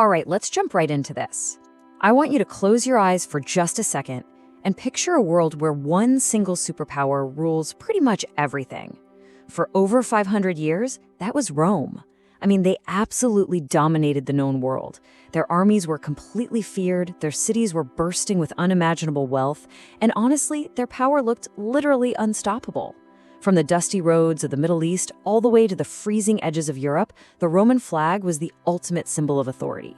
All right, let's jump right into this. I want you to close your eyes for just a second and picture a world where one single superpower rules pretty much everything. For over 500 years, that was Rome. I mean, they absolutely dominated the known world. Their armies were completely feared, their cities were bursting with unimaginable wealth, and honestly, their power looked literally unstoppable. From the dusty roads of the Middle East all the way to the freezing edges of Europe, the Roman flag was the ultimate symbol of authority.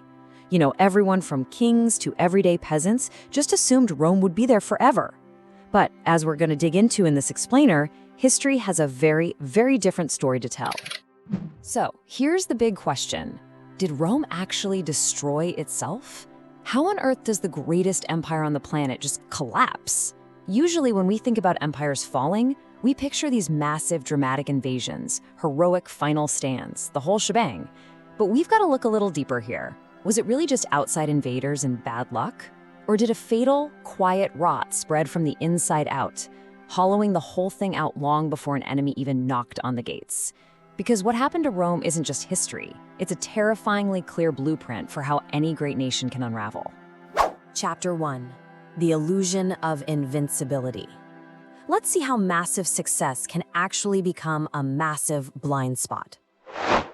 You know, everyone from kings to everyday peasants just assumed Rome would be there forever. But as we're going to dig into in this explainer, history has a very, very different story to tell. So, here's the big question. Did Rome actually destroy itself? How on earth does the greatest empire on the planet just collapse? Usually when we think about empires falling, we picture these massive dramatic invasions, heroic final stands, the whole shebang. But we've got to look a little deeper here. Was it really just outside invaders and bad luck? Or did a fatal, quiet rot spread from the inside out, hollowing the whole thing out long before an enemy even knocked on the gates? Because what happened to Rome isn't just history, it's a terrifyingly clear blueprint for how any great nation can unravel. Chapter 1. The Illusion of Invincibility. Let's see how massive success can actually become a massive blind spot.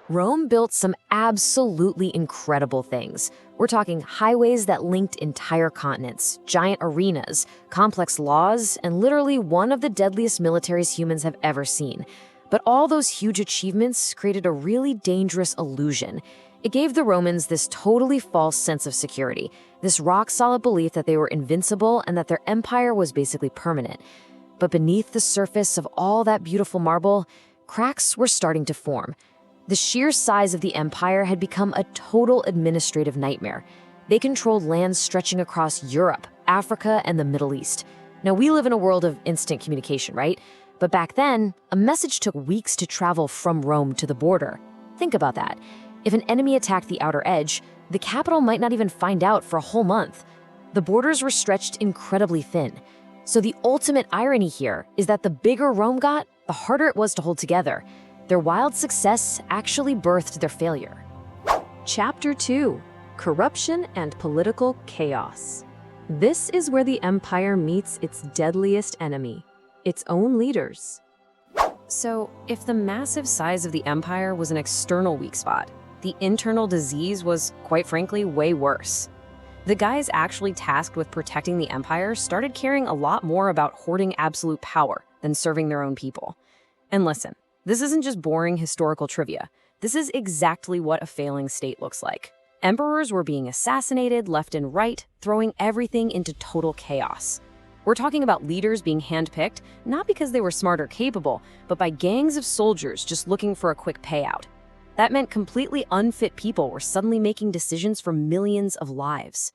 Rome built some absolutely incredible things. We're talking highways that linked entire continents, giant arenas, complex laws, and literally one of the deadliest militaries humans have ever seen. But all those huge achievements created a really dangerous illusion. It gave the Romans this totally false sense of security, this rock-solid belief that they were invincible and that their empire was basically permanent. But beneath the surface of all that beautiful marble, cracks were starting to form. The sheer size of the empire had become a total administrative nightmare. They controlled lands stretching across Europe, Africa, and the Middle East. Now, we live in a world of instant communication, right? But back then, a message took weeks to travel from Rome to the border. Think about that. If an enemy attacked the outer edge, the capital might not even find out for a whole month. The borders were stretched incredibly thin. So the ultimate irony here is that the bigger Rome got, the harder it was to hold together. Their wild success actually birthed their failure. Chapter 2. Corruption and Political Chaos. This is where the empire meets its deadliest enemy, its own leaders. So, if the massive size of the empire was an external weak spot, the internal disease was, quite frankly, way worse. The guys actually tasked with protecting the empire started caring a lot more about hoarding absolute power than serving their own people. And listen, this isn't just boring historical trivia. This is exactly what a failing state looks like. Emperors were being assassinated left and right, throwing everything into total chaos. We're talking about leaders being handpicked, not because they were smart or capable, but by gangs of soldiers just looking for a quick payout. That meant completely unfit people were suddenly making decisions for millions of lives.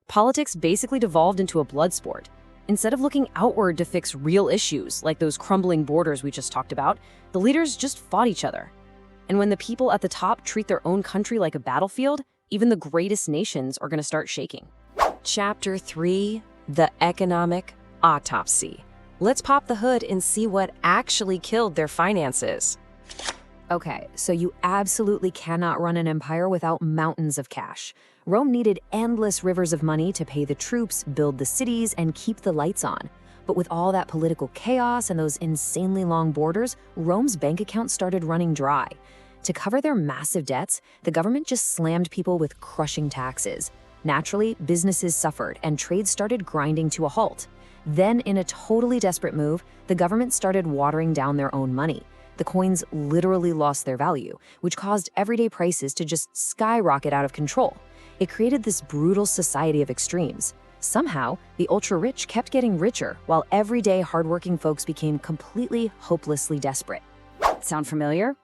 Politics basically devolved into a blood sport. Instead of looking outward to fix real issues, like those crumbling borders we just talked about, the leaders just fought each other. And when the people at the top treat their own country like a battlefield, even the greatest nations are going to start shaking. Chapter 3. The Economic Autopsy. Let's pop the hood and see what actually killed their finances. Okay, so you absolutely cannot run an empire without mountains of cash. Rome needed endless rivers of money to pay the troops, build the cities, and keep the lights on. But with all that political chaos and those insanely long borders, Rome's bank accounts started running dry. To cover their massive debts, the government just slammed people with crushing taxes. Naturally, businesses suffered and trade started grinding to a halt. Then, in a totally desperate move, the government started watering down their own money. The coins literally lost their value, which caused everyday prices to just skyrocket out of control. It created this brutal society of extremes. Somehow, the ultra-rich kept getting richer, while everyday hardworking folks became completely hopelessly desperate. Sound familiar?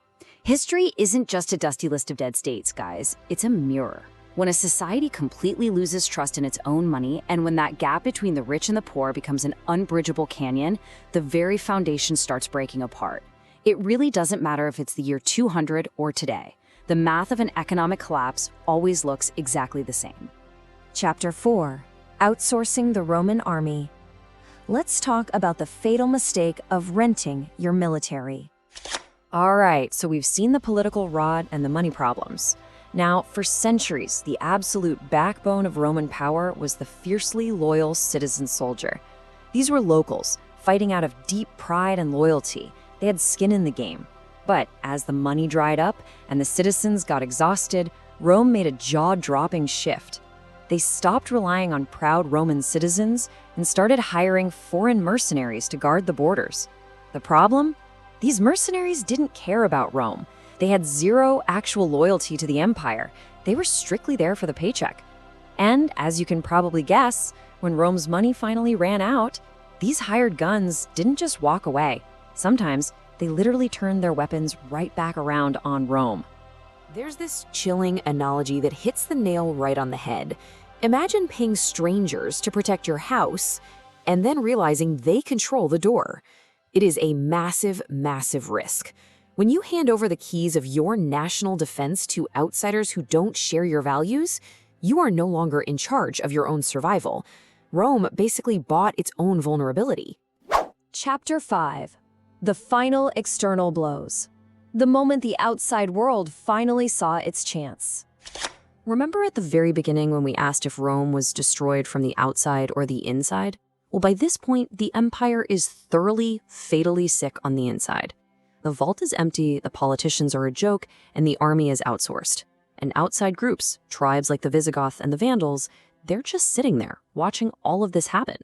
History isn't just a dusty list of dead states, guys. It's a mirror. When a society completely loses trust in its own money, and when that gap between the rich and the poor becomes an unbridgeable canyon, the very foundation starts breaking apart. It really doesn't matter if it's the year 200 or today. The math of an economic collapse always looks exactly the same. Chapter 4. Outsourcing the Roman Army. Let's talk about the fatal mistake of renting your military. All right, so we've seen the political rot and the money problems. Now, for centuries, the absolute backbone of Roman power was the fiercely loyal citizen soldier. These were locals, fighting out of deep pride and loyalty. They had skin in the game. But as the money dried up and the citizens got exhausted, Rome made a jaw-dropping shift. They stopped relying on proud Roman citizens and started hiring foreign mercenaries to guard the borders. The problem? These mercenaries didn't care about Rome. They had zero actual loyalty to the empire. They were strictly there for the paycheck. And as you can probably guess, when Rome's money finally ran out, these hired guns didn't just walk away. Sometimes they literally turned their weapons right back around on Rome. There's this chilling analogy that hits the nail right on the head. Imagine paying strangers to protect your house and then realizing they control the door. It is a massive, massive risk. When you hand over the keys of your national defense to outsiders who don't share your values, you are no longer in charge of your own survival. Rome basically bought its own vulnerability. Chapter 5. The final external blows. The moment the outside world finally saw its chance. Remember at the very beginning when we asked if Rome was destroyed from the outside or the inside? Well, by this point, the empire is thoroughly, fatally sick on the inside. The vault is empty, the politicians are a joke, and the army is outsourced. And outside groups, tribes like the Visigoths and the Vandals, they're just sitting there, watching all of this happen.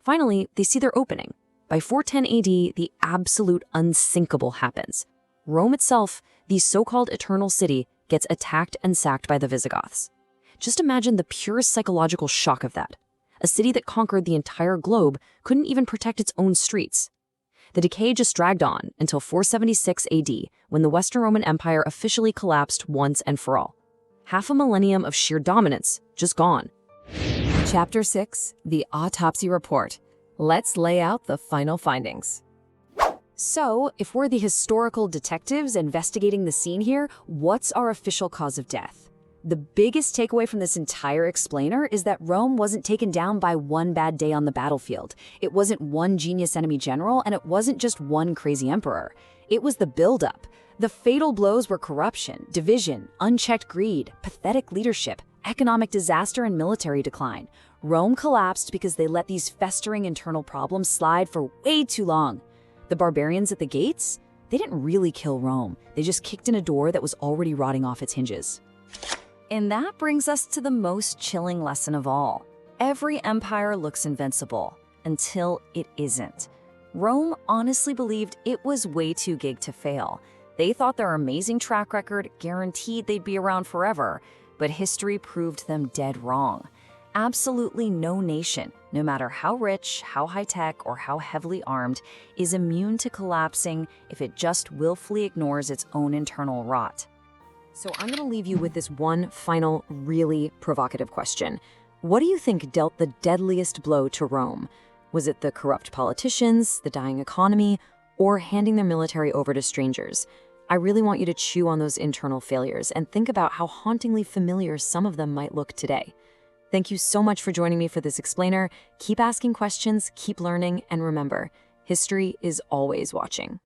Finally, they see their opening. By 410 AD, the absolute unsinkable happens. Rome itself, the so-called Eternal City, gets attacked and sacked by the Visigoths. Just imagine the pure psychological shock of that. A city that conquered the entire globe couldn't even protect its own streets. The decay just dragged on until 476 AD, when the Western Roman Empire officially collapsed once and for all. Half a millennium of sheer dominance, just gone. Chapter 6, the Autopsy Report. Let's lay out the final findings. So, if we're the historical detectives investigating the scene here, what's our official cause of death? The biggest takeaway from this entire explainer is that Rome wasn't taken down by one bad day on the battlefield. It wasn't one genius enemy general, and it wasn't just one crazy emperor. It was the buildup. The fatal blows were corruption, division, unchecked greed, pathetic leadership, economic disaster, and military decline. Rome collapsed because they let these festering internal problems slide for way too long. The barbarians at the gates? They didn't really kill Rome. They just kicked in a door that was already rotting off its hinges. And that brings us to the most chilling lesson of all. Every empire looks invincible, until it isn't. Rome honestly believed it was way too big to fail. They thought their amazing track record guaranteed they'd be around forever, but history proved them dead wrong. Absolutely no nation, no matter how rich, how high-tech, or how heavily armed, is immune to collapsing if it just willfully ignores its own internal rot. So I'm going to leave you with this one final, really provocative question. What do you think dealt the deadliest blow to Rome? Was it the corrupt politicians, the dying economy, or handing their military over to strangers? I really want you to chew on those internal failures and think about how hauntingly familiar some of them might look today. Thank you so much for joining me for this explainer. Keep asking questions, keep learning, and remember, history is always watching.